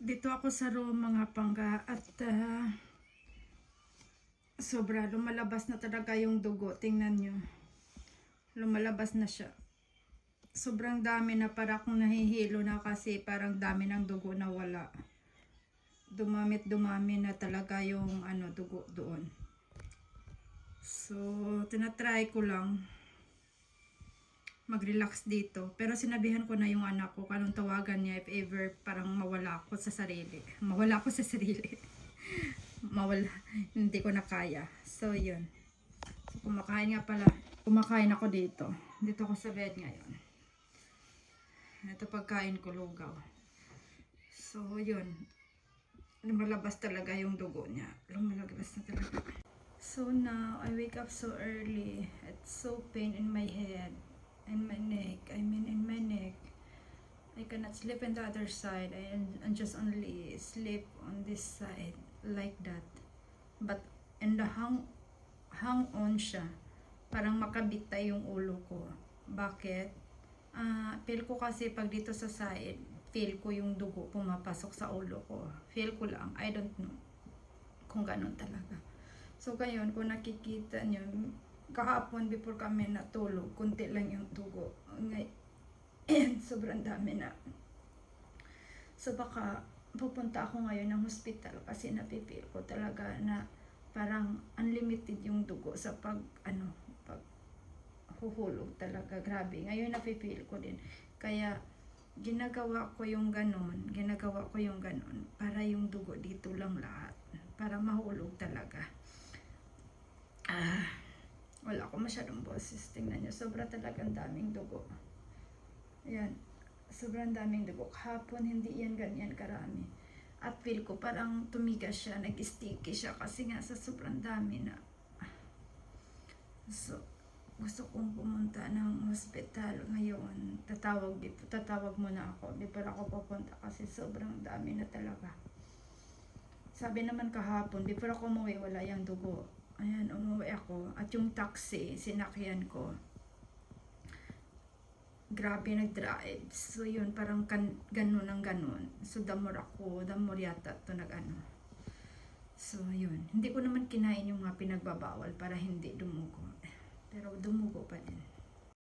Dito ako sa room mga pangga at sobra lumalabas na talaga yung dugo. Tingnan nyo. Lumalabas na siya. Sobrang dami na, para akong nahihilo na kasi parang dami ng dugo na wala. Dumami na talaga yung dugo doon. So, tinatry ko lang mag-relax dito. Pero sinabihan ko na yung anak ko kanong tawagan niya if ever parang mawala ako sa sarili. Mawala. Hindi ko na kaya. So, yun. So, kumakain nga pala. Kumakain ako dito. Dito ako sa bed ngayon. Ito pagkain ko, lugaw. So, yun. Lumalabas talaga yung dugo niya. Lumalabas na talaga. So now, I wake up so early. It's so pain in my head. And my neck. In my neck. I cannot sleep on the other side. I just only sleep on this side. Like that. But, in the hang on siya. Parang makabitay yung ulo ko. Bakit? Feel ko kasi pag dito sa side, feel ko yung dugo pumapasok sa ulo ko. Feel ko lang. I don't know kung ganun talaga. So, ngayon, kung nakikita nyo, kahapon before kami natulog, kunti lang yung dugo. Ngayon, sobrang dami na. So, baka pupunta ako ngayon ng hospital kasi napipil ko talaga na parang unlimited yung dugo sa pag huhulog talaga. Grabe. Ngayon napipil ko din. Kaya, ginagawa ko yung ganon para yung dugo dito lang lahat. Para mahulog talaga. Wala ko masyadong boses. Tingnan nyo, sobra talagang daming dugo. Ayan, sobrang daming dugo. Kahapon, hindi yan ganyan karami. At feel ko parang tumigas siya, nag-sticky siya kasi nga sa sobrang dami na. So, gusto kong pumunta ng hospital ngayon. Tatawag muna ako. Before ako pupunta kasi sobrang dami na talaga. Sabi naman kahapon, before ako umuwi, wala yung dugo. Ayan, umuwi ako. At yung taxi, sinakyan ko. Grabe nag-drive. So yun, parang ganun ang ganun. So damor yata ito So yun, hindi ko naman kinain yung mga pinagbabawal para hindi dumugo. Pero dumugo pa din.